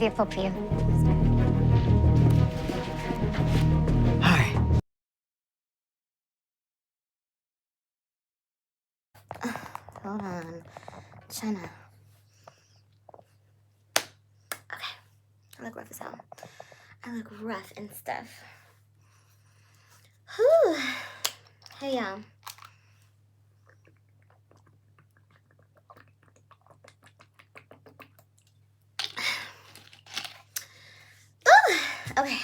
grateful for you. Hi. Hold on. China. Okay. I look rough as hell. I look rough and stuff. Whew. Hey, y'all. Okay.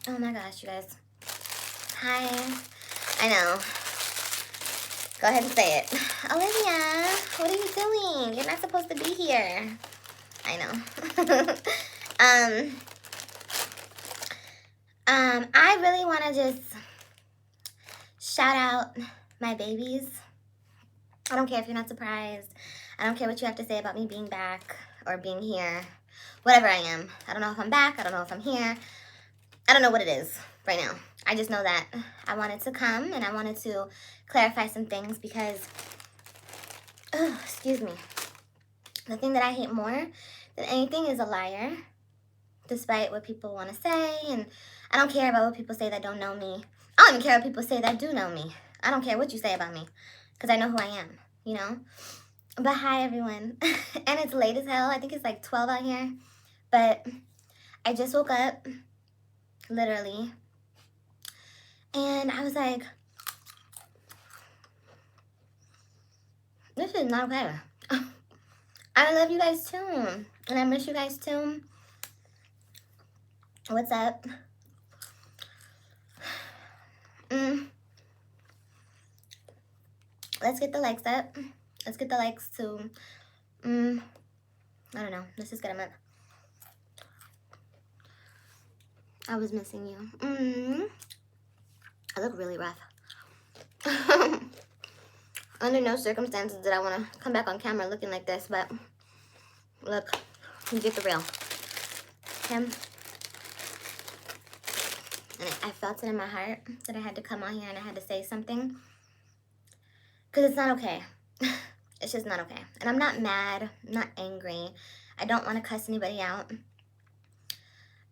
Oh my gosh, you guys. Hi. I know. Go ahead and say it. Olivia, what are you doing? You're not supposed to be here. I know. I really want to just shout out my babies. I don't care if you're not surprised. I don't care what you have to say about me being back or being here. Whatever I am. I don't know if I'm back. I don't know if I'm here. I don't know what it is right now. I just know that I wanted to come and I wanted to clarify some things because, excuse me, the thing that I hate more than anything is a liar, despite what people want to say. And I don't care about what people say that don't know me. I don't even care what people say that do know me. I don't care what you say about me because I know who I am, you know? But hi, everyone. And it's late as hell. I think it's like 12 out here. But I just woke up, literally. And I was like, this is not okay. I love you guys too. And I miss you guys too. What's up? Let's get the likes up. Let's get the likes to, I don't know. Let's just get them up. I was missing you. I look really rough. Under no circumstances did I want to come back on camera looking like this, but look, you get the real. Him. And I felt it in my heart that I had to come on here and I had to say something. Because it's not okay. It's just not okay. And I'm not mad. I'm not angry. I don't want to cuss anybody out.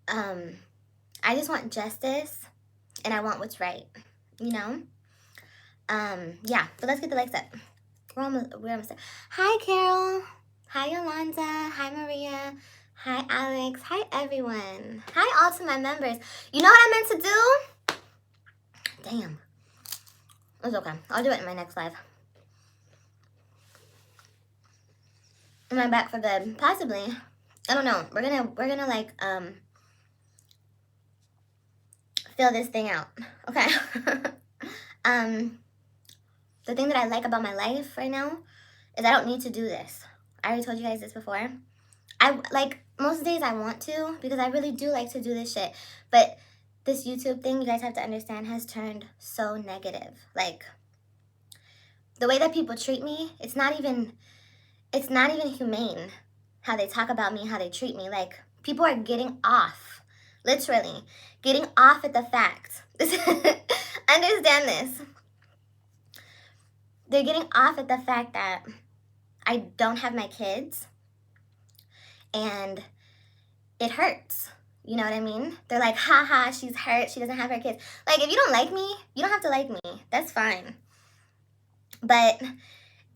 I just want justice. And I want what's right. You know? Yeah. But let's get the likes up. We're almost there. Hi, Carol. Hi, Yolanda. Hi, Maria. Hi, Alex. Hi, everyone. Hi, all to my members. You know what I meant to do? Damn. It's okay. I'll do it in my next live. Am I back for good? Possibly. I don't know. We're gonna like fill this thing out. Okay. The thing that I like about my life right now is I don't need to do this. I already told you guys this before. I like most days I want to because I really do like to do this shit. But this YouTube thing, you guys have to understand, has turned so negative. Like the way that people treat me, it's not even humane how they talk about me, how they treat me. Like people are getting off, literally getting off at the fact. Understand this. They're getting off at the fact that I don't have my kids and it hurts. You know what I mean? They're like, haha, she's hurt. She doesn't have her kids. Like, if you don't like me, you don't have to like me. That's fine. But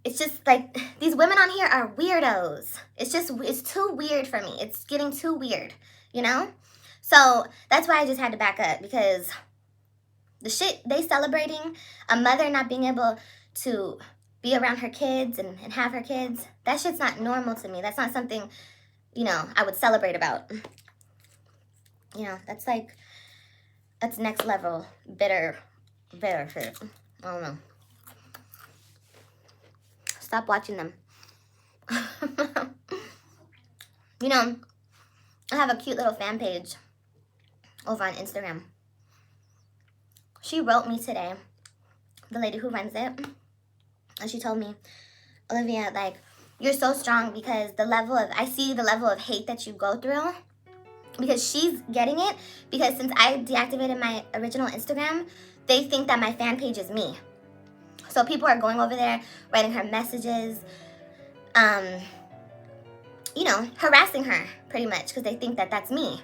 it's just like, these women on here are weirdos. It's too weird for me. It's getting too weird, you know? So that's why I just had to back up because the shit they celebrating, a mother not being able to be around her kids and have her kids, that shit's not normal to me. That's not something, you know, I would celebrate about. You know, that's next level bitter shit. I don't know. Stop watching them. You know, I have a cute little fan page over on Instagram. She wrote me today, the lady who runs it, and she told me, Olivia, like, you're so strong because I see the level of hate that you go through. Because she's getting it, because since I deactivated my original Instagram, they think that my fan page is me. So people are going over there, writing her messages, you know, harassing her pretty much because they think that that's me.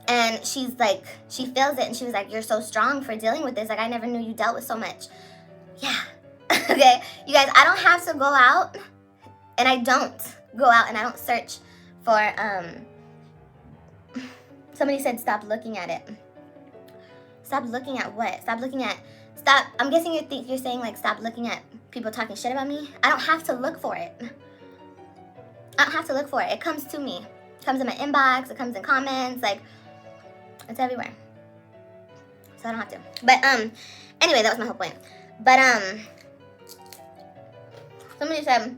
And she's like, she feels it, and she was like, you're so strong for dealing with this. Like, I never knew you dealt with so much. Yeah. Okay, you guys, I don't have to go out, and I don't go out, and I don't search for, somebody said stop looking at it. Stop looking at what? Stop looking at, stop, I'm guessing you're saying like stop looking at people talking shit about me. I don't have to look for it. I don't have to look for it. It comes to me. It comes in my inbox, it comes in comments, like, it's everywhere. So I don't have to. But, anyway, that was my whole point. But, somebody said,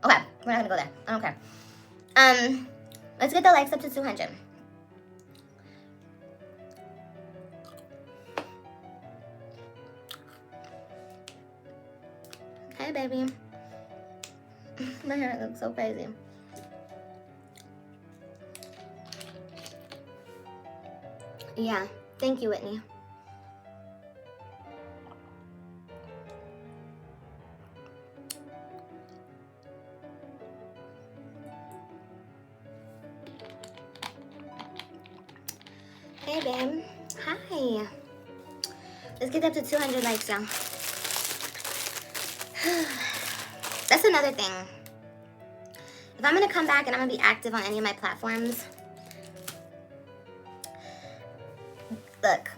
okay, we're not gonna go there. I don't care. Let's get the likes up to 200. Hey, baby. My hair looks so crazy. Yeah, thank you, Whitney. Hey, babe. Hi. Let's get up to 200 likes, y'all. That's another thing. If I'm gonna come back and I'm gonna be active on any of my platforms, look,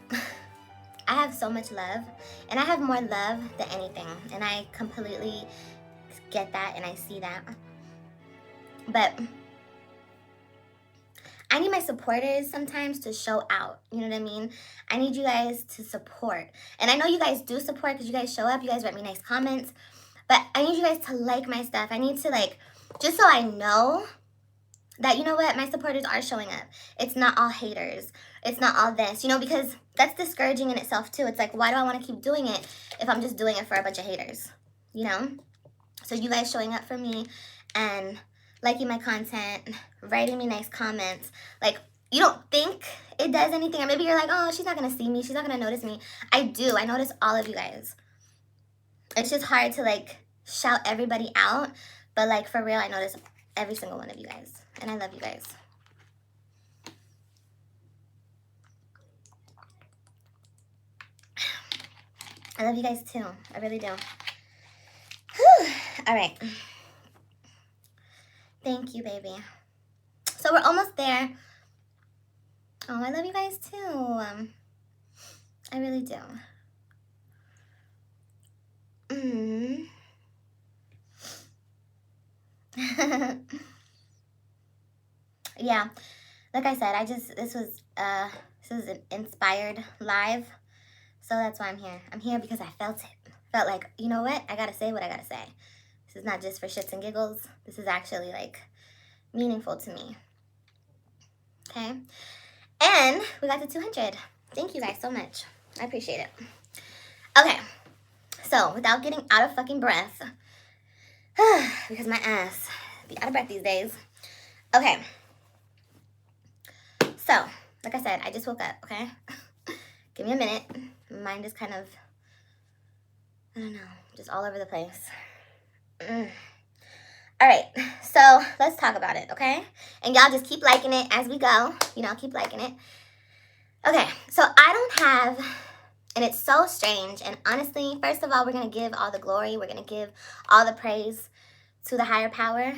I have so much love, and I have more love than anything, and I completely get that and I see that. But I need my supporters sometimes to show out, you know what I mean? I need you guys to support. And I know you guys do support because you guys show up, you guys write me nice comments, but I need you guys to like my stuff. I need to, like, just so I know that, you know what, my supporters are showing up. It's not all haters. It's not all this, you know, because that's discouraging in itself too. It's like, why do I want to keep doing it if I'm just doing it for a bunch of haters, you know? So you guys showing up for me and liking my content, writing me nice comments, like, you don't think it does anything, or maybe you're like, oh, she's not gonna see me, she's not gonna notice me. I do. I notice all of you guys. It's just hard to, like, shout everybody out, but, like, for real, I notice every single one of you guys, and I love you guys. I love you guys too. I really do. Whew. All right. Thank you, baby. So we're almost there. Oh, I love you guys too. I really do. Yeah, like I said, this was an inspired live, so that's why I'm here. I'm here because I felt it. Felt like, you know what? I gotta say what I gotta say. This is not just for shits and giggles. This is actually, like, meaningful to me. Okay? And we got to 200. Thank you guys so much. I appreciate it. Okay. So, without getting out of fucking breath, because my ass be out of breath these days. Okay. So, like I said, I just woke up, okay? Give me a minute. My mind is kind of, I don't know, just all over the place. All right, so let's talk about it, okay? And y'all just keep liking it as we go. You know, keep liking it. Okay, so I don't have, and it's so strange, and honestly, first of all, we're going to give all the glory. We're going to give all the praise to the higher power,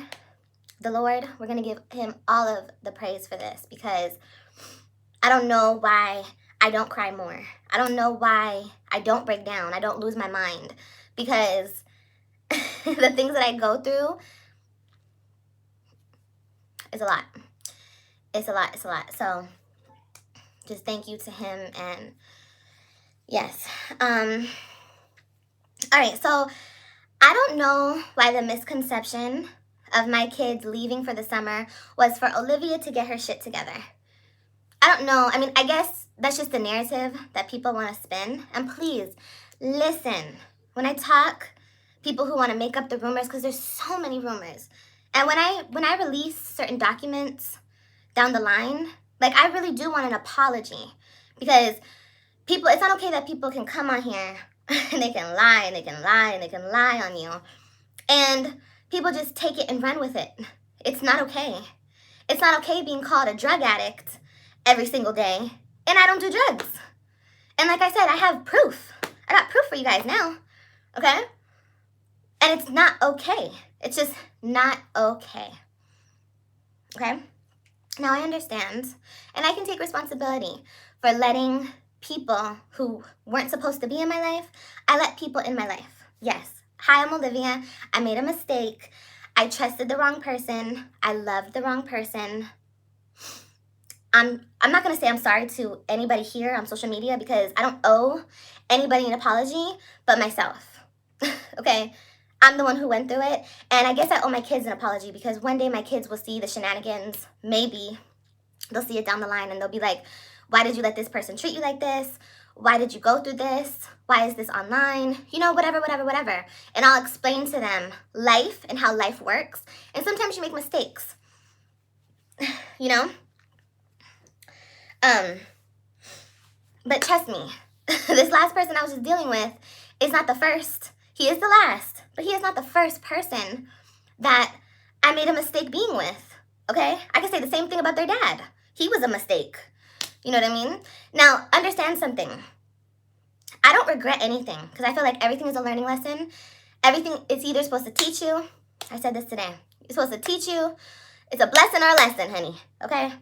the Lord. We're going to give him all of the praise for this, because I don't know why I don't cry more. I don't know why I don't break down. I don't lose my mind, because the things that I go through is a lot. It's a lot. It's a lot. So just thank you to him. And yes. All right. So I don't know why the misconception of my kids leaving for the summer was for Olivia to get her shit together. I don't know. I mean, I guess that's just the narrative that people want to spin. And please listen when I talk. People who want to make up the rumors, because there's so many rumors. And when I release certain documents down the line, like, I really do want an apology, because people, it's not okay that people can come on here and they can lie and they can lie and they can lie on you, and people just take it and run with it. It's not okay. It's not okay being called a drug addict every single day, and I don't do drugs. And like I said, I have proof. I got proof for you guys now, okay? And it's not okay. It's just not okay, okay? Now I understand, and I can take responsibility for letting people who weren't supposed to be in my life, I let people in my life. Yes. Hi, I'm Olivia. I made a mistake. I trusted the wrong person. I loved the wrong person. I'm not going to say I'm sorry to anybody here on social media because I don't owe anybody an apology but myself. Okay? I'm the one who went through it, and I guess I owe my kids an apology because one day my kids will see the shenanigans. Maybe they'll see it down the line and they'll be like, why did you let this person treat you like this? Why did you go through this? Why is this online? You know, whatever. And I'll explain to them life and how life works. And sometimes you make mistakes, you know? But trust me, this last person I was just dealing with is not the first. He is the last, but he is not the first person that I made a mistake being with, okay? I can say the same thing about their dad. He was a mistake. You know what I mean? Now, understand something. I don't regret anything because I feel like everything is a learning lesson. Everything is either supposed to teach you. I said this today. It's supposed to teach you. It's a blessing or a lesson, honey. Okay?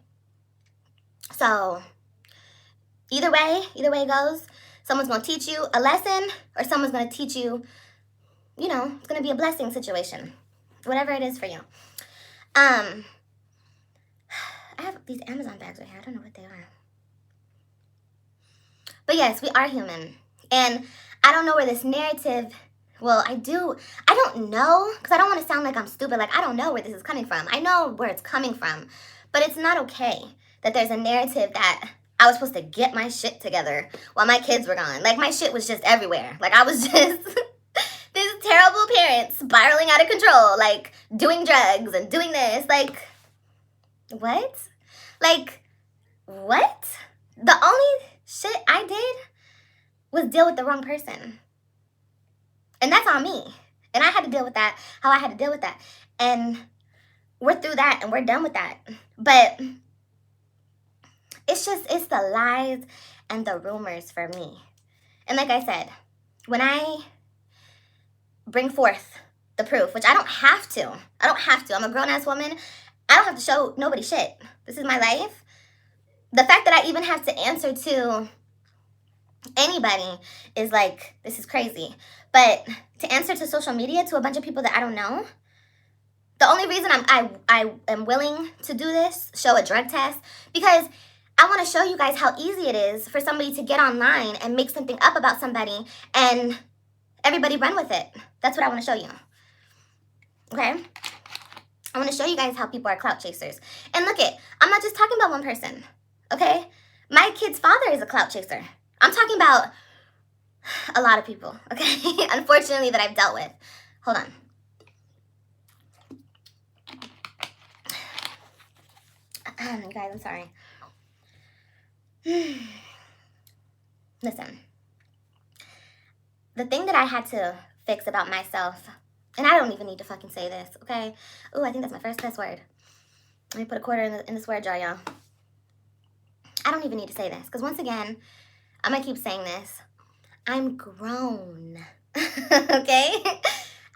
So, either way it goes, someone's going to teach you a lesson or someone's going to teach you, you know, it's going to be a blessing situation. Whatever it is for you. I have these Amazon bags right here. I don't know what they are. But yes, we are human. And I don't know where this narrative, well, I don't know, because I don't want to sound like I'm stupid. Like, I don't know where this is coming from. I know where it's coming from. But it's not okay that there's a narrative that I was supposed to get my shit together while my kids were gone. Like, my shit was just everywhere. Like, I was just this terrible parent spiraling out of control. Like, doing drugs and doing this. Like, what? Like, what? The only shit I did was deal with the wrong person. And that's on me. And I had to deal with that, how I had to deal with that. And we're through that and we're done with that. But it's the lies and the rumors for me. And like I said, when I bring forth the proof, which I don't have to. I'm a grown-ass woman. I don't have to show nobody shit. This is my life. The fact that I even have to answer to anybody is like, this is crazy. But to answer to social media to a bunch of people that I don't know, the only reason I am willing to do this, show a drug test, because I want to show you guys how easy it is for somebody to get online and make something up about somebody and everybody run with it. That's what I want to show you. Okay? I want to show you guys how people are clout chasers. And look I'm not just talking about one person. Okay? My kid's father is a clout chaser. I'm talking about a lot of people, okay? Unfortunately, that I've dealt with. Hold on. You guys, I'm sorry. Listen. The thing that I had to fix about myself, and I don't even need to fucking say this, okay? Ooh, I think that's my first cuss word. Let me put a quarter in the swear jar, y'all. I don't even need to say this, because once again, I'm going to keep saying this. I'm grown, okay?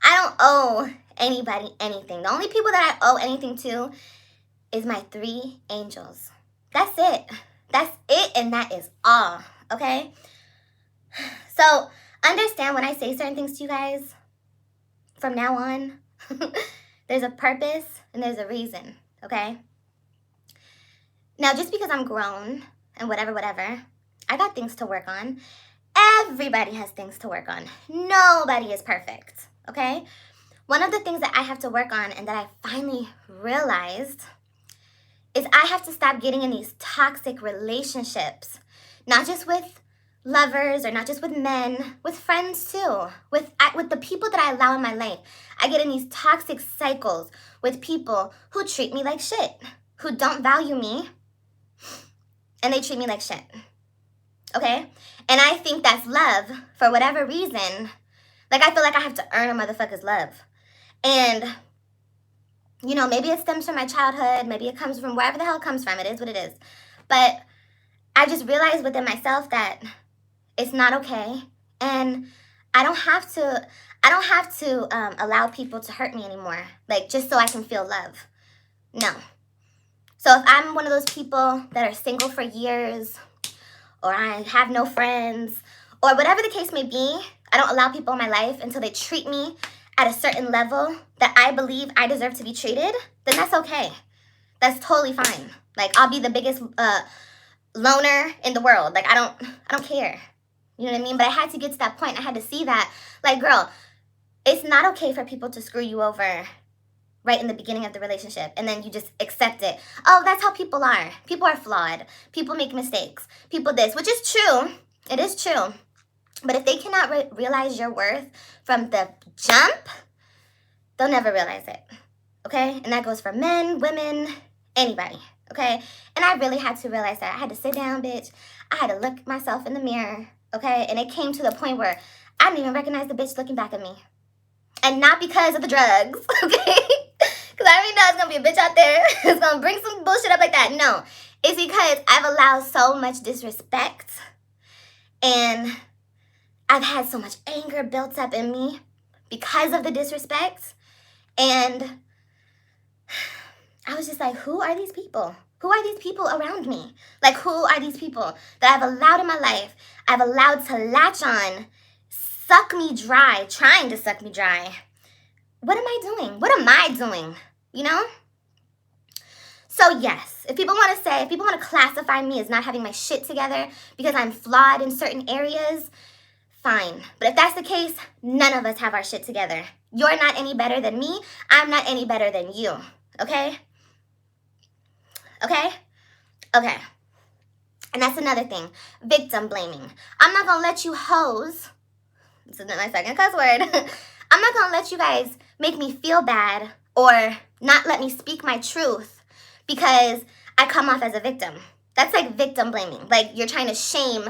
I don't owe anybody anything. The only people that I owe anything to is my 3 angels. That's it. That's it, and that is all, okay? So, understand when I say certain things to you guys, from now on, there's a purpose and there's a reason, okay? Now, just because I'm grown and whatever, I got things to work on. Everybody has things to work on. Nobody is perfect, okay? One of the things that I have to work on and that I finally realized is I have to stop getting in these toxic relationships, not just with lovers or not just with men, with friends too, with the people that I allow in my life. I get in these toxic cycles with people who treat me like shit, who don't value me, and they treat me like shit, okay? And I think that's love for whatever reason. Like, I feel like I have to earn a motherfucker's love. And You know, maybe it stems from my childhood. Maybe it comes from wherever the hell it comes from. It is what it is. But I just realized within myself that it's not okay. And I don't have to allow people to hurt me anymore. Like, just so I can feel love. No. So if I'm one of those people that are single for years, or I have no friends, or whatever the case may be, I don't allow people in my life until they treat me at a certain level that I believe I deserve to be treated, then that's okay. That's totally fine. Like, I'll be the biggest loner in the world. Like, I don't care. You know what I mean? But I had to get to that point. I had to see that, like, girl, it's not okay for people to screw you over right in the beginning of the relationship, and then you just accept it. Oh, that's how people are. People are flawed. People make mistakes. People this, which is true. It is true. But if they cannot realize your worth from the jump, they'll never realize it. Okay? And that goes for men, women, anybody. Okay? And I really had to realize that. I had to sit down, bitch. I had to look myself in the mirror. Okay? And it came to the point where I didn't even recognize the bitch looking back at me. And not because of the drugs. Okay? Because I already know it's going to be a bitch out there. It's going to bring some bullshit up like that. No. It's because I've allowed so much disrespect. And I've had so much anger built up in me because of the disrespect. And I was just like, who are these people? Who are these people around me? Like, who are these people that I've allowed in my life? I've allowed to latch on, suck me dry, trying to suck me dry. What am I doing? What am I doing? You know? So yes, if people want to classify me as not having my shit together because I'm flawed in certain areas, fine. But if that's the case, none of us have our shit together. You're not any better than me. I'm not any better than you. Okay? Okay? Okay. And that's another thing. Victim blaming. I'm not going to let you hoes, this is my second cuss word, I'm not going to let you guys make me feel bad or not let me speak my truth because I come off as a victim. That's like victim blaming. Like, you're trying to shame.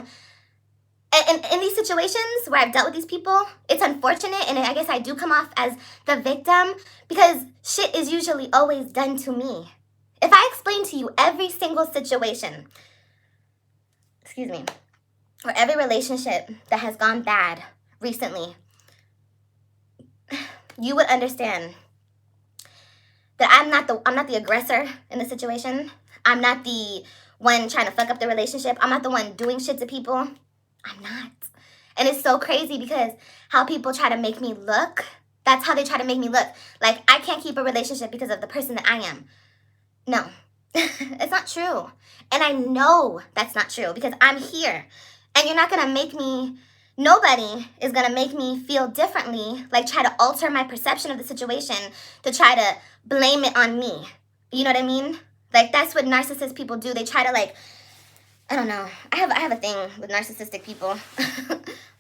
And in these situations where I've dealt with these people, it's unfortunate, and I guess I do come off as the victim because shit is usually always done to me. If I explain to you every single situation, or every relationship that has gone bad recently, you would understand that I'm not the aggressor in the situation. I'm not the one trying to fuck up the relationship. I'm not the one doing shit to people. I'm not. And it's so crazy because how people try to make me look, that's how they try to make me look. Like, I can't keep a relationship because of the person that I am. No, it's not true. And I know that's not true because I'm here. And you're not going to make me, nobody is going to make me feel differently, like try to alter my perception of the situation to try to blame it on me. You know what I mean? Like, that's what narcissist people do. They try to, like, I don't know. I have a thing with narcissistic people.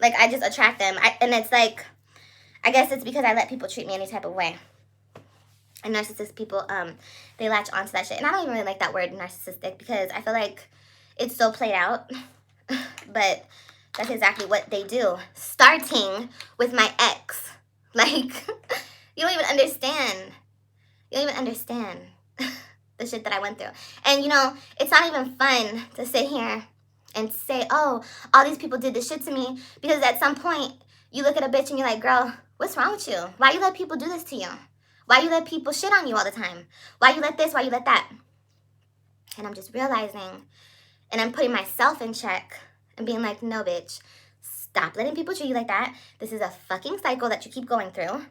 Like, I just attract them. And it's like, I guess it's because I let people treat me any type of way. And narcissist people, they latch onto that shit. And I don't even really like that word, narcissistic, because I feel like it's so played out. But that's exactly what they do. Starting with my ex. Like, you don't even understand. You don't even understand the shit that I went through. And, you know, it's not even fun to sit here and say, oh, all these people did this shit to me. Because at some point, you look at a bitch and you're like, girl, what's wrong with you? Why you let people do this to you? Why you let people shit on you all the time? Why you let this? Why you let that? And I'm just realizing, and I'm putting myself in check and being like, no, bitch, stop letting people treat you like that. This is a fucking cycle that you keep going through.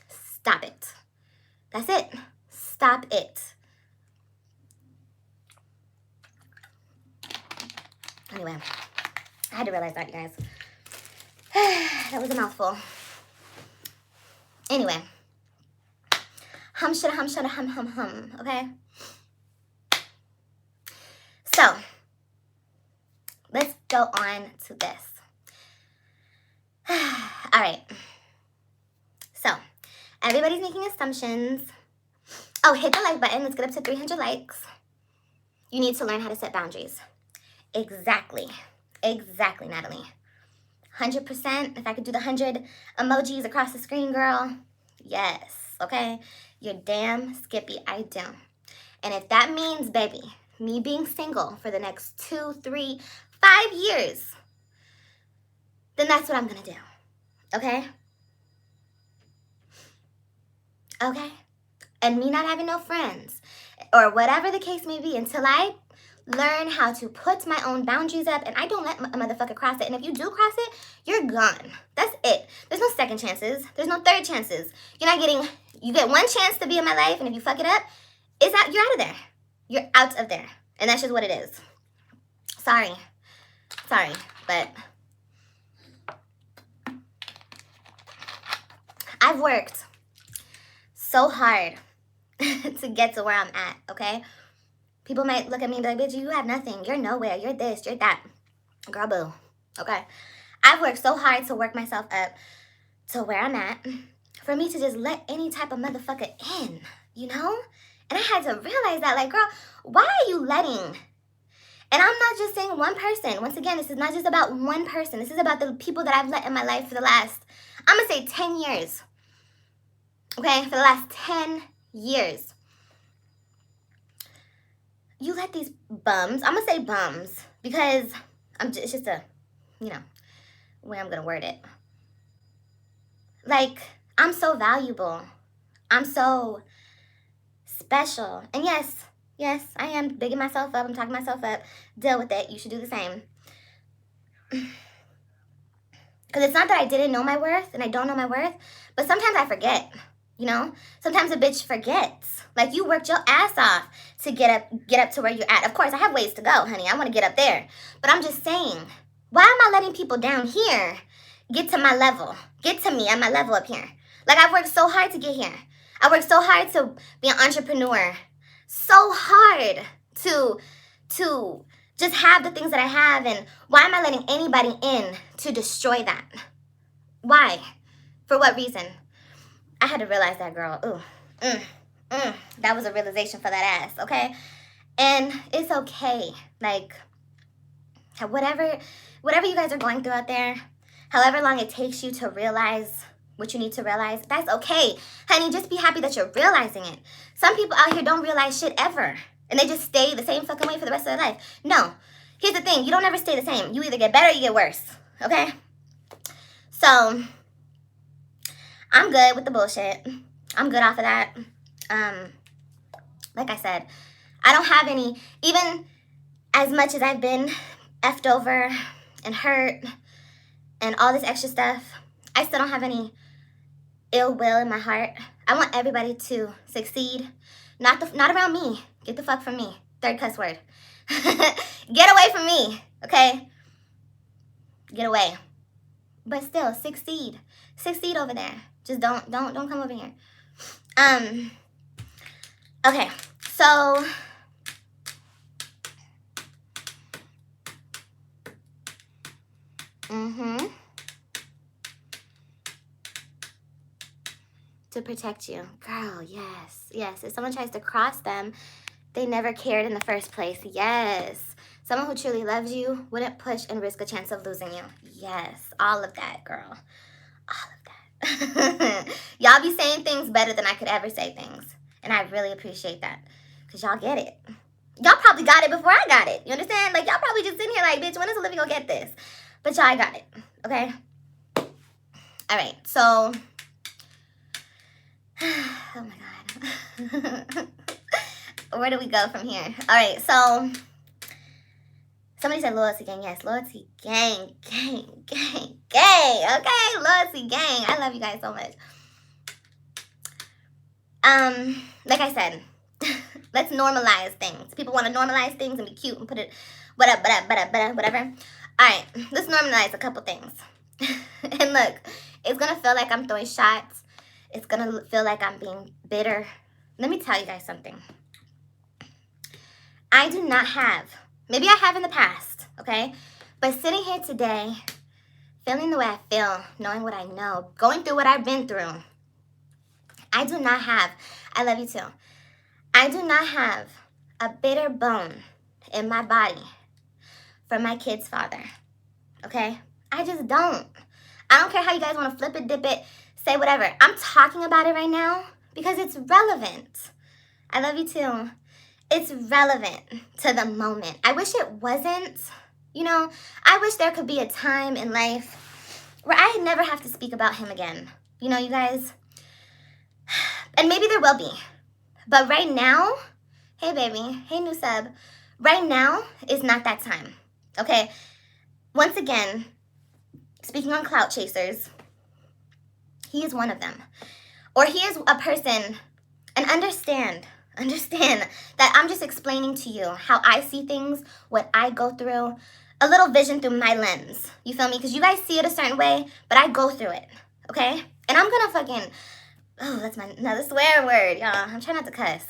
Stop it. That's it. Stop it. Anyway, I had to realize that, you guys. That was a mouthful. Anyway. Hum, shada, hum, okay? So, let's go on to this. All right. So, everybody's making assumptions. Oh, hit the like button. Let's get up to 300 likes. You need to learn how to set boundaries. Exactly. Exactly, Natalie. 100%. If I could do the 100 emojis across the screen, girl. Yes. okay? You're damn skippy, I do. And if that means, baby, me being single for the next 2, 3, 5 years, then that's what I'm gonna do, okay? Okay? And me not having no friends, or whatever the case may be, until I learn how to put my own boundaries up and I don't let a motherfucker cross it. And if you do cross it, you're gone. That's it. There's no second chances. There's no third chances. You're not getting, you get one chance to be in my life, and if you fuck it up, you're out of there. You're out of there. And that's just what it is. Sorry, but I've worked so hard to get to where I'm at, okay? People might look at me and be like, bitch, you have nothing. You're nowhere. You're this, you're that. Girl, boo. Okay? I've worked so hard to work myself up to where I'm at for me to just let any type of motherfucker in, you know? And I had to realize that, like, girl, why are you letting? And I'm not just saying one person. Once again, this is not just about one person. This is about the people that I've let in my life for the last, I'm going to say 10 years. Okay? For the last 10 years. You let these bums, I'm going to say bums, because it's just a, you know, way I'm going to word it. Like, I'm so valuable. I'm so special. And yes, I am bigging myself up. I'm talking myself up. Deal with it. You should do the same. Because it's not that I didn't know my worth and I don't know my worth, but sometimes I forget, you know? Sometimes a bitch forgets. Like, you worked your ass off to get up to where you're at. Of course, I have ways to go, honey. I want to get up there. But I'm just saying, why am I letting people down here get to my level? Get to me at my level up here. Like, I've worked so hard to get here. I worked so hard to be an entrepreneur. So hard to just have the things that I have. And why am I letting anybody in to destroy that? Why? For what reason? I had to realize that, girl. Ooh. That was a realization for that ass, okay? And it's okay. Like, whatever you guys are going through out there, however long it takes you to realize what you need to realize, that's okay. Honey, just be happy that you're realizing it. Some people out here don't realize shit ever. And they just stay the same fucking way for the rest of their life. No. Here's the thing. You don't ever stay the same. You either get better or you get worse. Okay? So, I'm good with the bullshit. I'm good off of that. Like I said, I don't have any, even as much as I've been effed over and hurt and all this extra stuff, I still don't have any ill will in my heart. I want everybody to succeed. Not around me. Get the fuck from me. Third cuss word. Get away from me, okay? Get away. But still, succeed. Succeed over there. Just don't come over here. Okay, so to protect you. Girl, yes. If someone tries to cross them, they never cared in the first place. Yes. Someone who truly loves you wouldn't push and risk a chance of losing you. Yes, all of that, girl. All of that. Y'all be saying things better than I could ever say things. And I really appreciate that. Because y'all get it. Y'all probably got it before I got it. You understand? Like, y'all probably just sitting here like, bitch, when is Olivia gonna get this? But y'all got it. Okay? All right. So, oh my God. Where do we go from here? All right. So, somebody said loyalty gang. Yes, loyalty gang. Okay? Loyalty gang. I love you guys so much. Like I said, let's normalize things. People want to normalize things and be cute and put it, whatever. All right, let's normalize a couple things. And look, it's going to feel like I'm throwing shots. It's going to feel like I'm being bitter. Let me tell you guys something. I do not have, maybe I have in the past, okay? But sitting here today, feeling the way I feel, knowing what I know, going through what I've been through, I do not have, I love you too, I do not have a bitter bone in my body for my kid's father, okay? I just don't. I don't care how you guys want to flip it, dip it, say whatever. I'm talking about it right now because it's relevant. I love you too. It's relevant to the moment. I wish it wasn't, you know. I wish there could be a time in life where I never have to speak about him again. You know, you guys. And maybe there will be. But right now, hey baby, hey new sub, right now is not that time, okay? Once again, speaking on clout chasers, he is one of them. Or he is a person, and understand that I'm just explaining to you how I see things, what I go through, a little vision through my lens. You feel me? Because you guys see it a certain way, but I go through it, okay? And I'm gonna fucking, oh, that's another swear word, y'all. I'm trying not to cuss.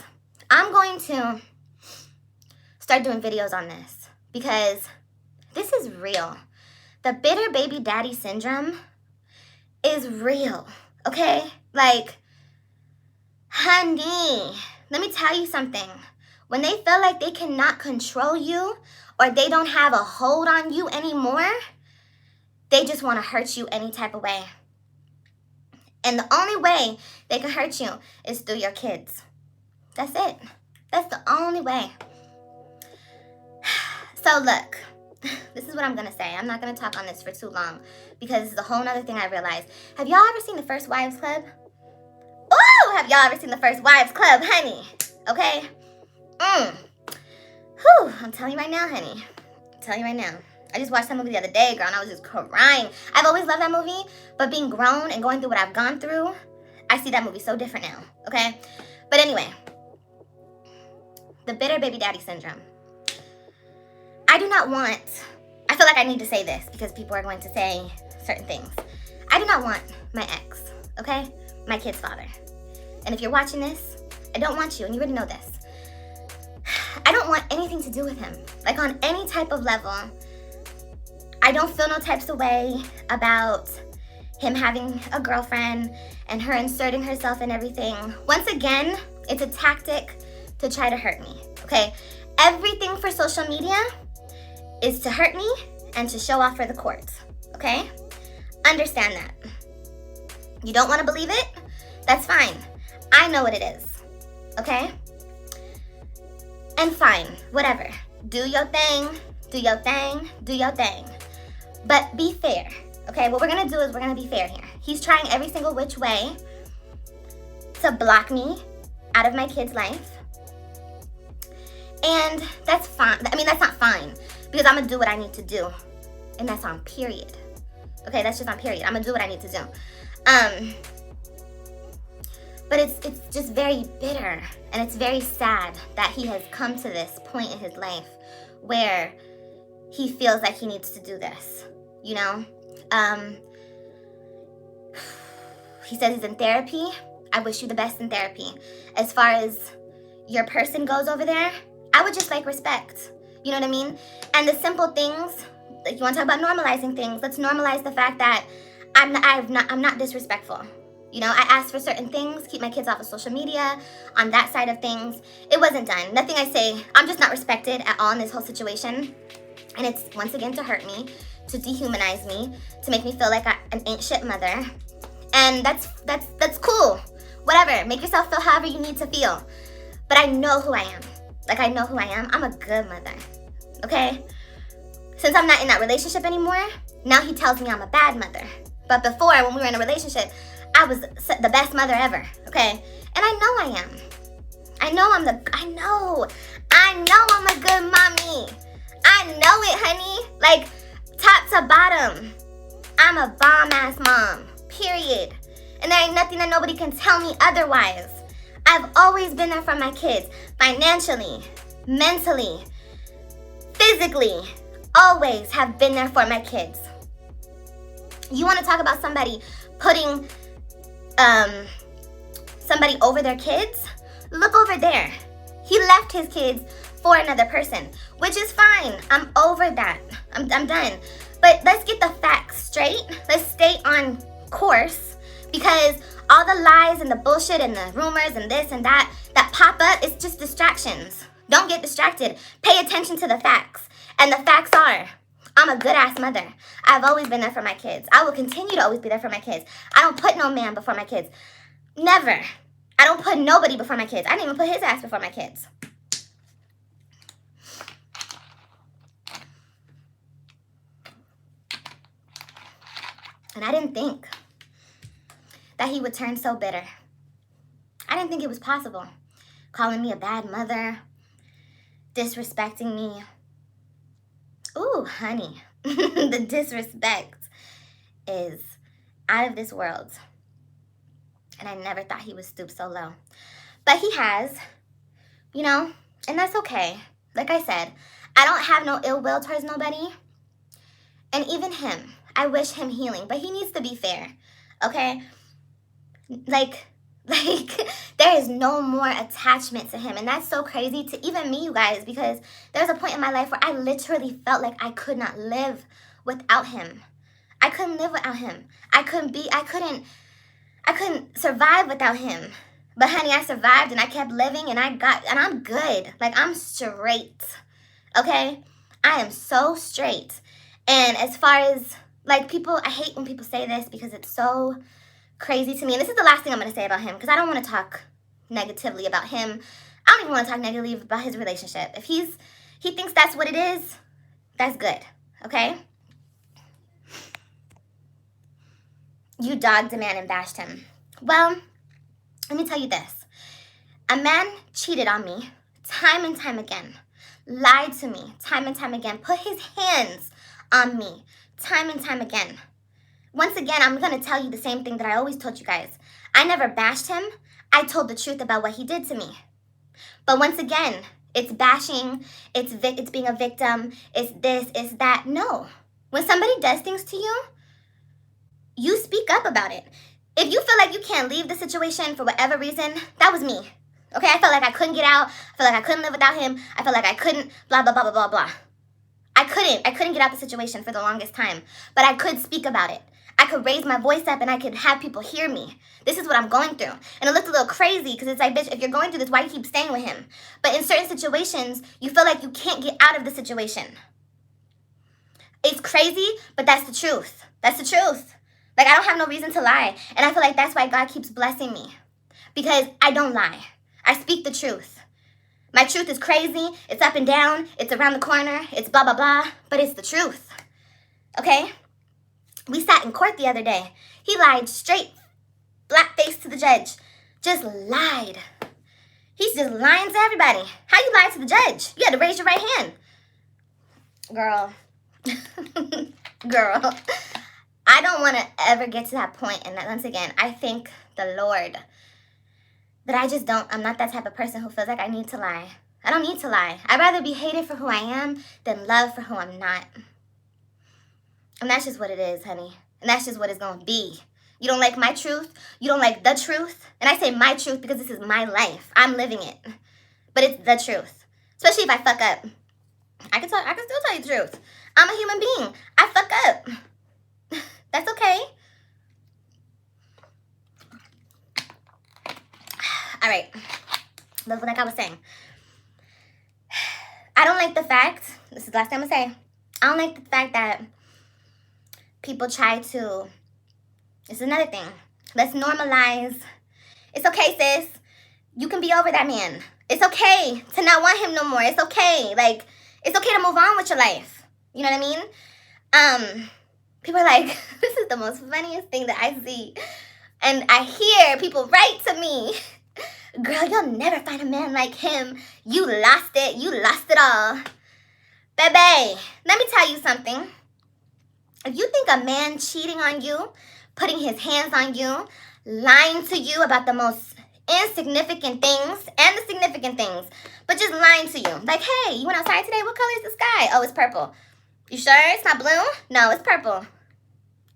I'm going to start doing videos on this because this is real. The bitter baby daddy syndrome is real, okay? Like, honey, let me tell you something. When they feel like they cannot control you or they don't have a hold on you anymore, they just want to hurt you any type of way. And the only way they can hurt you is through your kids. That's it. That's the only way. So look, this is what I'm going to say. I'm not going to talk on this for too long because this is a whole nother thing I realized. Have y'all ever seen the First Wives Club? Ooh, have y'all ever seen the First Wives Club, honey? Okay? Whew, I'm telling you right now, honey. I'm telling you right now. I just watched that movie the other day, girl, and I was just crying. I've always loved that movie, but being grown and going through what I've gone through, I see that movie so different now, okay? But anyway, the bitter baby daddy syndrome. I do not want, I feel like I need to say this because people are going to say certain things. I do not want my ex, okay? My kid's father. And if you're watching this, I don't want you, and you already know this. I don't want anything to do with him. Like on any type of level. I don't feel no types of way about him having a girlfriend and her inserting herself in everything. Once again, it's a tactic to try to hurt me, okay? Everything for social media is to hurt me and to show off for the courts, okay? Understand that. You don't want to believe it? That's fine. I know what it is, okay? And fine, whatever. Do your thing, do your thing, do your thing. But be fair, okay? What we're gonna do is we're gonna be fair here. He's trying every single which way to block me out of my kid's life. And that's fine. I mean, that's not fine because I'm gonna do what I need to do. And that's on period. Okay, that's just on period. I'm gonna do what I need to do. But it's just very bitter and it's very sad that he has come to this point in his life where he feels like he needs to do this, you know? He says he's in therapy. I wish you the best in therapy. As far as your person goes over there, I would just like respect. You know what I mean? And the simple things, like you want to talk about normalizing things, let's normalize the fact that I'm not disrespectful. You know, I asked for certain things, keep my kids off of social media, on that side of things. It wasn't done. Nothing I say, I'm just not respected at all in this whole situation. And it's, once again, to hurt me, to dehumanize me, to make me feel like an ain't shit mother. And that's cool. Whatever, make yourself feel however you need to feel. But I know who I am. Like, I know who I am. I'm a good mother, okay? Since I'm not in that relationship anymore, now he tells me I'm a bad mother. But before, when we were in a relationship, I was the best mother ever, okay? And I know I am. I know I'm a good mommy. I know it, honey. Like, top to bottom, I'm a bomb-ass mom, period. And there ain't nothing that nobody can tell me otherwise. I've always been there for my kids, financially, mentally, physically, always have been there for my kids. You want to talk about somebody putting somebody over their kids? Look over there. He left his kids for another person, which is fine. I'm over that. I'm done. But let's get the facts straight. Let's stay on course, because all the lies and the bullshit and the rumors and this and that pop up, it's just distractions. Don't get distracted. Pay attention to the facts. And the facts are, I'm a good ass mother. I've always been there for my kids. I will continue to always be there for my kids. I don't put no man before my kids. Never. I don't put nobody before my kids. I didn't even put his ass before my kids. And I didn't think that he would turn so bitter. I didn't think it was possible. Calling me a bad mother, disrespecting me. Ooh, honey, the disrespect is out of this world. And I never thought he would stoop so low. But he has, you know, and that's okay. Like I said, I don't have no ill will towards nobody. And even him, I wish him healing, but he needs to be fair, okay? Like there is no more attachment to him, and that's so crazy to even me, you guys, because there was a point in my life where I literally felt like I could not live without him. I couldn't live without him. I couldn't survive without him. But honey, I survived and I kept living and I'm good. Like, I'm straight, okay? I am so straight. And as far as, like, people, I hate when people say this because it's so crazy to me. And this is the last thing I'm going to say about him because I don't want to talk negatively about him. I don't even want to talk negatively about his relationship. If he thinks that's what it is, that's good, okay? You dogged a man and bashed him. Well, let me tell you this. A man cheated on me time and time again, lied to me time and time again, put his hands on me time and time again. Once again, I'm going to tell you the same thing that I always told you guys. I never bashed him. I told the truth about what he did to me. But once again, it's bashing, it's being a victim, it's this, it's that. No. When somebody does things to you, you speak up about it. If you feel like you can't leave the situation for whatever reason, that was me. Okay, I felt like I couldn't get out. I felt like I couldn't live without him. I felt like I couldn't, blah, blah, blah, blah, blah, blah. I couldn't get out the situation for the longest time, but I could speak about it. I could raise my voice up and I could have people hear me. This is what I'm going through. And it looked a little crazy because it's like, bitch, if you're going through this, why you keep staying with him? But in certain situations, you feel like you can't get out of the situation. It's crazy, but that's the truth. That's the truth. Like, I don't have no reason to lie. And I feel like that's why God keeps blessing me. Because I don't lie. I speak the truth. My truth is crazy. It's up and down. It's around the corner. It's blah, blah, blah. But it's the truth. Okay? We sat in court the other day. He lied straight, black face to the judge. Just lied. He's just lying to everybody. How you lie to the judge? You had to raise your right hand. Girl. Girl. I don't want to ever get to that point. And that, once again, I thank the Lord that I'm not that type of person who feels like I need to lie. I don't need to lie. I'd rather be hated for who I am than loved for who I'm not. And that's just what it is, honey. And that's just what it's going to be. You don't like my truth. You don't like the truth. And I say my truth because this is my life. I'm living it. But it's the truth. Especially if I fuck up. I can still tell you the truth. I'm a human being. I fuck up. That's okay. All right. But like I was saying, I don't like the fact, this is the last thing I'm going to say, I don't like the fact that people try to, this is another thing, let's normalize, it's okay, sis, you can be over that man. It's okay to not want him no more. It's okay. Like, it's okay to move on with your life. You know what I mean? People are like, this is the most funniest thing that I see. And I hear people write to me, girl, you'll never find a man like him. You lost it. You lost it all. Baby, let me tell you something. If you think a man cheating on you, putting his hands on you, lying to you about the most insignificant things and the significant things, but just lying to you. Like, hey, you went outside today? What color is the sky? Oh, it's purple. You sure it's not blue? No, it's purple.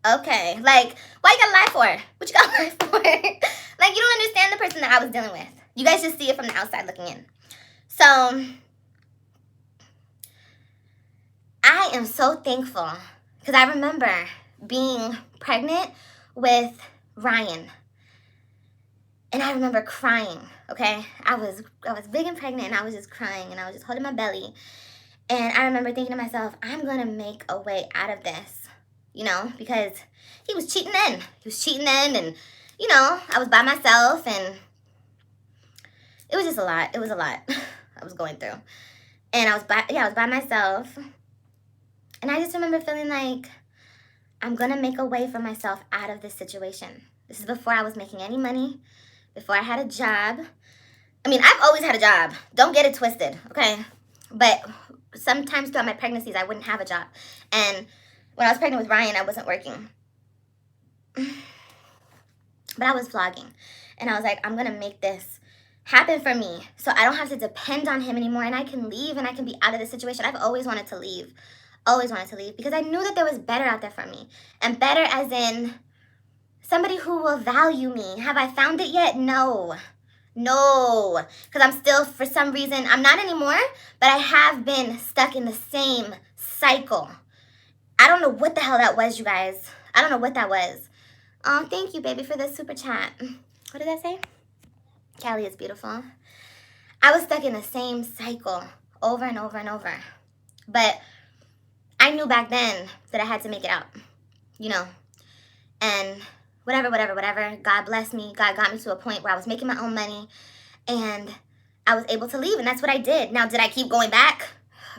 Okay. Like, why you gotta lie for? What you gotta lie for? Like, you don't understand the person that I was dealing with. You guys just see it from the outside looking in. So, I am so thankful because I remember being pregnant with Ryan. And I remember crying, okay? I was big and pregnant, and I was just crying, and I was just holding my belly. And I remember thinking to myself, I'm going to make a way out of this, you know? Because he was cheating in. He was cheating in, and, you know, I was by myself, and it was just a lot. It was a lot I was going through. And I was by myself. And I just remember feeling like I'm going to make a way for myself out of this situation. This is before I was making any money, before I had a job. I mean, I've always had a job. Don't get it twisted, okay? But sometimes throughout my pregnancies, I wouldn't have a job. And when I was pregnant with Ryan, I wasn't working. But I was vlogging. And I was like, I'm going to make this happen for me so I don't have to depend on him anymore, and I can leave and I can be out of this situation. I've always wanted to leave. Always wanted to leave because I knew that there was better out there for me. And better as in somebody who will value me. Have I found it yet? No. No. Because I'm still, for some reason, I'm not anymore, but I have been stuck in the same cycle. I don't know what the hell that was, you guys. I don't know what that was. Oh, thank you, baby, for the super chat. What did that say? Callie is beautiful. I was stuck in the same cycle over and over and over. But I knew back then that I had to make it out, you know. And whatever. God blessed me. God got me to a point where I was making my own money. And I was able to leave. And that's what I did. Now, did I keep going back?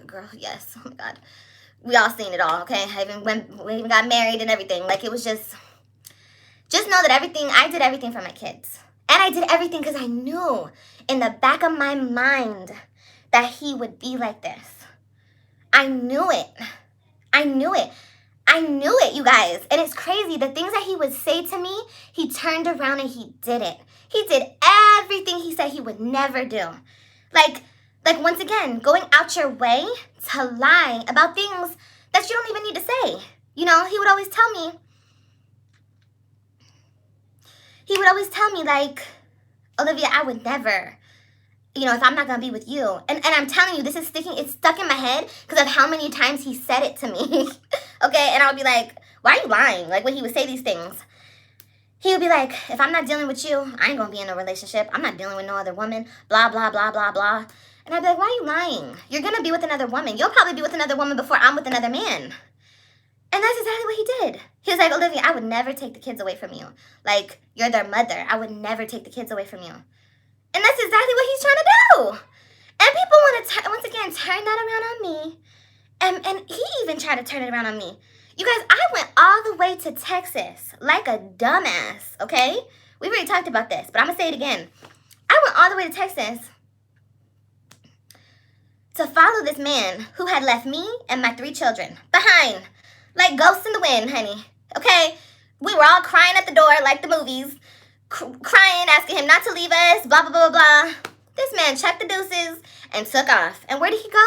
Girl, yes. Oh, my God. We all seen it all, okay? We even got married and everything. Like, it was just know that I did everything for my kids. And I did everything because I knew in the back of my mind that he would be like this. I knew it. I knew it. I knew it, you guys. And it's crazy. The things that he would say to me, he turned around and he did it. He did everything he said he would never do. Like once again, going out your way to lie about things that you don't even need to say. You know, he would always tell me, like, Olivia, I would never, you know, if I'm not going to be with you. And I'm telling you, it's stuck in my head because of how many times he said it to me. Okay, and I would be like, why are you lying? Like, when he would say these things, he would be like, if I'm not dealing with you, I ain't going to be in a relationship. I'm not dealing with no other woman, blah, blah, blah, blah, blah. And I'd be like, why are you lying? You're going to be with another woman. You'll probably be with another woman before I'm with another man. And that's exactly what he did. He was like, Olivia, I would never take the kids away from you. Like, you're their mother. I would never take the kids away from you. And that's exactly what he's trying to do. And people want to, once again, turn that around on me. And he even tried to turn it around on me. You guys, I went all the way to Texas like a dumbass, okay? We've already talked about this, but I'm going to say it again. I went all the way to Texas to follow this man who had left me and my 3 children behind. Like ghosts in the wind, honey, okay? We were all crying at the door like the movies. Crying, asking him not to leave us, blah, blah, blah, blah. This man checked the deuces and took off. And where did he go?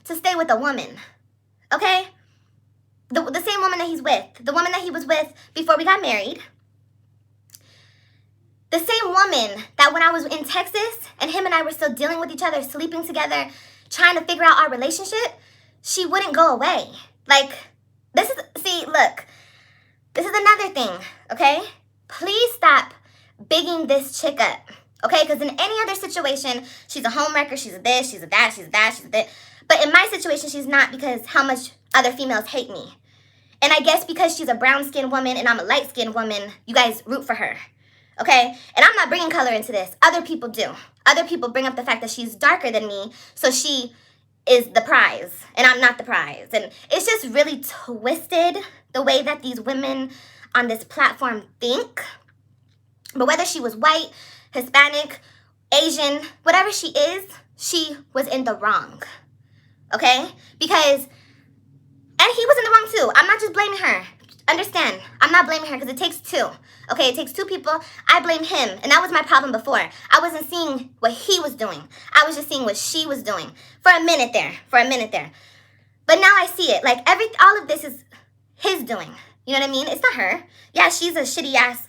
To stay with a woman, okay? The same woman that he's with. The woman that he was with before we got married. The same woman that when I was in Texas and him and I were still dealing with each other, sleeping together, trying to figure out our relationship, she wouldn't go away. Like, look, this is another thing, okay? Please stop bigging this chick up, okay? Because in any other situation, she's a homewrecker, she's a this, she's a that, she's a that, she's a this. But in my situation, she's not because how much other females hate me. And I guess because she's a brown-skinned woman and I'm a light-skinned woman, you guys root for her, okay? And I'm not bringing color into this. Other people do. Other people bring up the fact that she's darker than me, so she is the prize, and I'm not the prize. And it's just really twisted, the way that these women on this platform think. But whether she was white, Hispanic, Asian, whatever she is, she was in the wrong, okay? Because, and he was in the wrong too. I'm not just blaming her. Understand, I'm not blaming her because it takes 2. Okay, it takes 2 people. I blame him, and that was my problem before. I wasn't seeing what he was doing. I was just seeing what she was doing for a minute there, But now I see it. Like, all of this is his doing. You know what I mean? It's not her. Yeah, she's a shitty ass.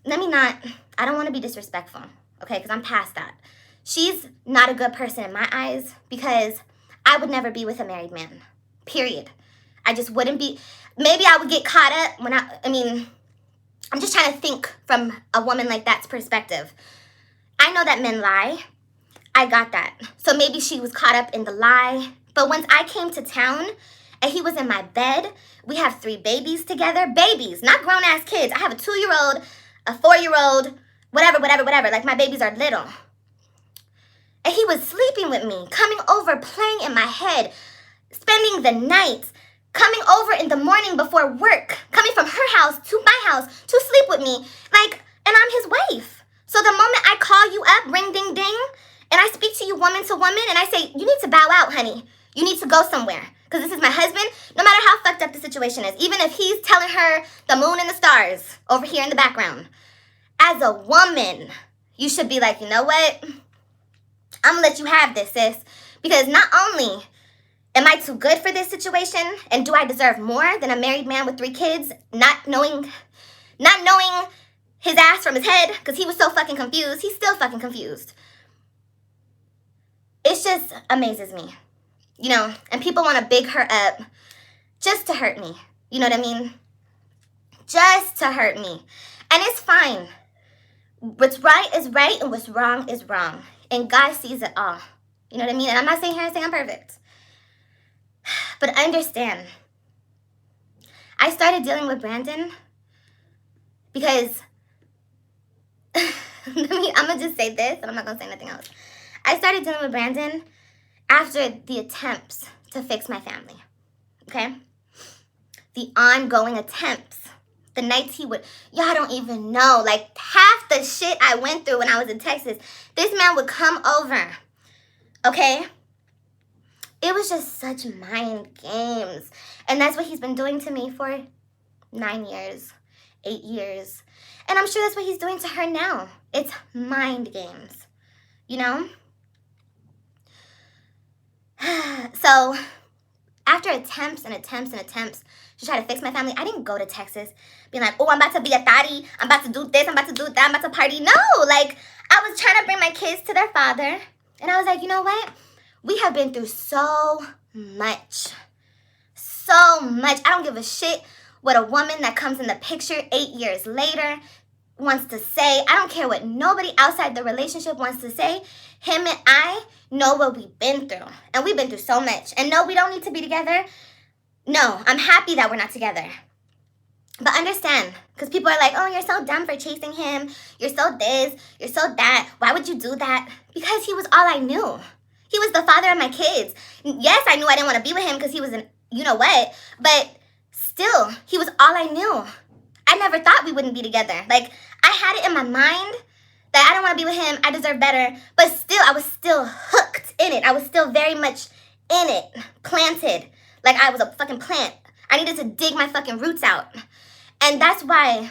I don't want to be disrespectful, okay, because I'm past that. She's not a good person in my eyes because I would never be with a married man, period. I just wouldn't be. Maybe I would get caught up when I'm just trying to think from a woman like that's perspective. I know that men lie. I got that. So maybe she was caught up in the lie. But once I came to town and he was in my bed, we have 3 babies together. Babies, not grown-ass kids. I have a 2-year-old, a 4-year-old, whatever. Like, my babies are little. And he was sleeping with me, coming over, playing in my head, spending the night, coming over in the morning before work, coming from her house to my house to sleep with me. Like, and I'm his wife. So the moment I call you up, ring ding ding, and I speak to you woman to woman, and I say, you need to bow out, honey. You need to go somewhere. Because this is my husband, no matter how fucked up the situation is. Even if he's telling her the moon and the stars over here in the background. As a woman, you should be like, you know what? I'm going to let you have this, sis. Because not only am I too good for this situation, and do I deserve more than a married man with 3 kids, not knowing his ass from his head, because he was so fucking confused. He's still fucking confused. It just amazes me, you know, and people want to big her up just to hurt me. You know what I mean? Just to hurt me. And it's fine. What's right is right and what's wrong is wrong. And God sees it all. You know what I mean? And I'm not saying here I'm perfect. But understand, I started dealing with Brandon because, I'm going to just say this, and I'm not going to say nothing else. I started dealing with Brandon after the attempts to fix my family, okay? The ongoing attempts. The nights he would, y'all don't even know, like half the shit I went through when I was in Texas, this man would come over, okay? It was just such mind games. And that's what he's been doing to me for 9 years, 8 years. And I'm sure that's what he's doing to her now. It's mind games, you know? So, after attempts and attempts and attempts to try to fix my family, I didn't go to Texas being like, oh, I'm about to be a thotty, I'm about to do this, I'm about to do that, I'm about to party. No, like, I was trying to bring my kids to their father. And I was like, you know what? We have been through so much. So much. I don't give a shit what a woman that comes in the picture 8 years later wants to say. I don't care what nobody outside the relationship wants to say. Him and I know what we've been through. And we've been through so much. And no, we don't need to be together. No, I'm happy that we're not together. But understand, because people are like, oh, you're so dumb for chasing him. You're so this, you're so that. Why would you do that? Because he was all I knew. He was the father of my kids. Yes, I knew I didn't want to be with him because he was an you-know-what. But still, he was all I knew. I never thought we wouldn't be together. Like, I had it in my mind that I don't want to be with him. I deserve better. But still, I was still hooked in it. I was still very much in it, planted. Like I was a fucking plant. I needed to dig my fucking roots out. And that's why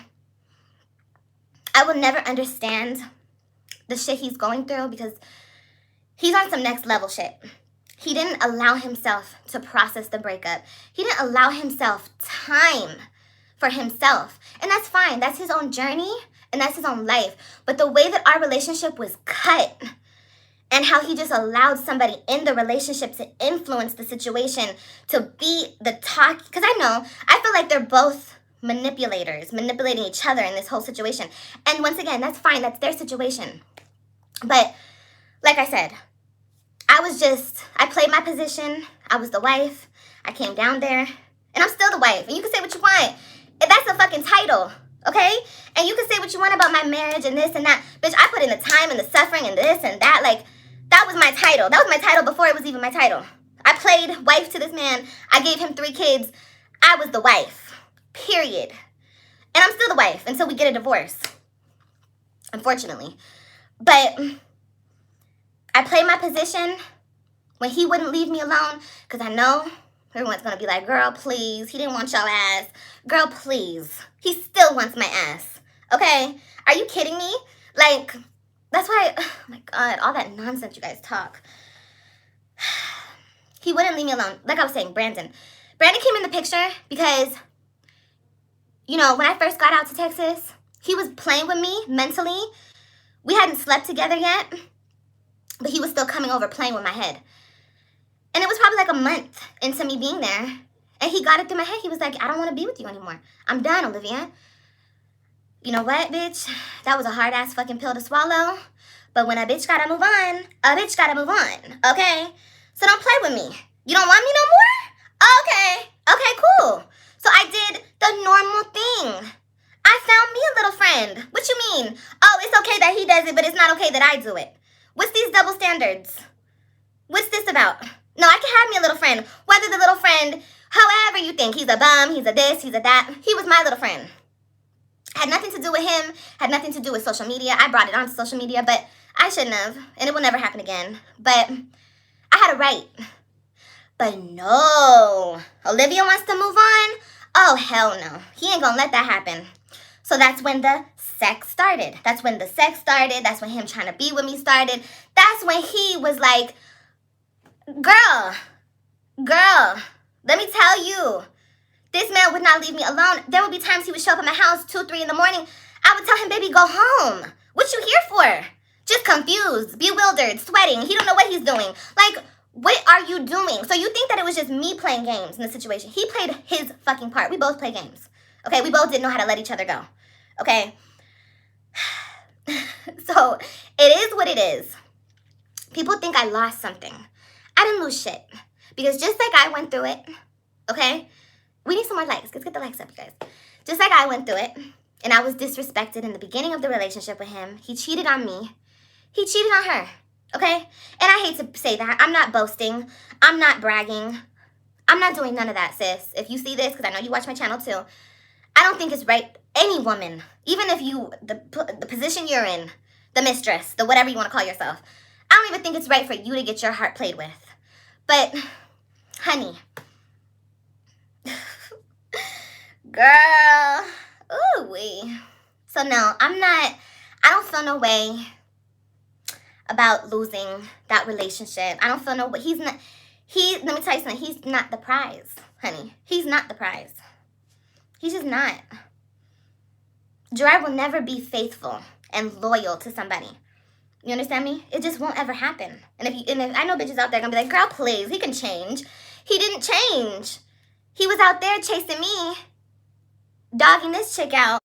I will never understand the shit he's going through, because he's on some next level shit. He didn't allow himself to process the breakup. He didn't allow himself time for himself. And that's fine. That's his own journey and that's his own life. But the way that our relationship was cut and how he just allowed somebody in the relationship to influence the situation, to be the talk. Because I feel like they're both manipulators, manipulating each other in this whole situation. And once again, that's fine. That's their situation. But like I said, I played my position. I was the wife. I came down there. And I'm still the wife. And you can say what you want. That's a fucking title, okay? And you can say what you want about my marriage and this and that. Bitch, I put in the time and the suffering and this and that. Like, that was my title. That was my title before it was even my title. I played wife to this man. I gave him 3 kids. I was the wife, period. And I'm still the wife until we get a divorce, unfortunately. But I played my position when he wouldn't leave me alone, because I know everyone's going to be like, girl, please. He didn't want your ass. Girl, please. He still wants my ass. Okay? Are you kidding me? Like, that's why, oh my God, all that nonsense you guys talk. He wouldn't leave me alone. Like I was saying, Brandon. Brandon came in the picture because, you know, when I first got out to Texas, he was playing with me mentally. We hadn't slept together yet, but he was still coming over playing with my head. And it was probably like a month into me being there. And he got it through my head. He was like, I don't want to be with you anymore. I'm done, Olivia. You know what, bitch? That was a hard-ass fucking pill to swallow. But when a bitch gotta move on, a bitch gotta move on, okay? So don't play with me. You don't want me no more? Okay. Okay, cool. So I did the normal thing. I found me a little friend. What you mean? Oh, it's okay that he does it, but it's not okay that I do it. What's these double standards? What's this about? No, I can have me a little friend. Whether the little friend, however you think, he's a bum, he's a this, he's a that, he was my little friend. Had nothing to do with him, had nothing to do with social media. I brought it onto social media, but I shouldn't have, and it will never happen again. But I had a right. But no, Olivia wants to move on? Oh, hell no. He ain't gonna let that happen. So that's when the sex started. That's when him trying to be with me started. That's when he was like, girl, let me tell you, this man would not leave me alone. There would be times he would show up at my house 2, 3 in the morning. I would tell him, baby, go home. What you here for? Just confused, bewildered, sweating. He don't know what he's doing. Like, what are you doing? So you think that it was just me playing games in the situation. He played his fucking part. We both play games. Okay, we both didn't know how to let each other go. Okay? So, it is what it is. People think I lost something. I didn't lose shit. Because just like I went through it, okay? We need some more likes. Let's get the likes up, you guys. Just like I went through it, and I was disrespected in the beginning of the relationship with him. He cheated on me. He cheated on her, okay? And I hate to say that. I'm not boasting. I'm not bragging. I'm not doing none of that, sis. If you see this, because I know you watch my channel too, I don't think it's right. Any woman, even if you, the position you're in, the mistress, the whatever you want to call yourself, I don't even think it's right for you to get your heart played with. But, honey, girl, ooh-wee. So no, I don't feel no way about losing that relationship. I don't feel no way. Let me tell you something, he's not the prize, honey. He's not the prize. He's just not. Gerard will never be faithful and loyal to somebody. You understand me? It just won't ever happen. And if I know bitches out there gonna be like, girl, please, he can change. He didn't change. He was out there chasing me, dogging this chick out.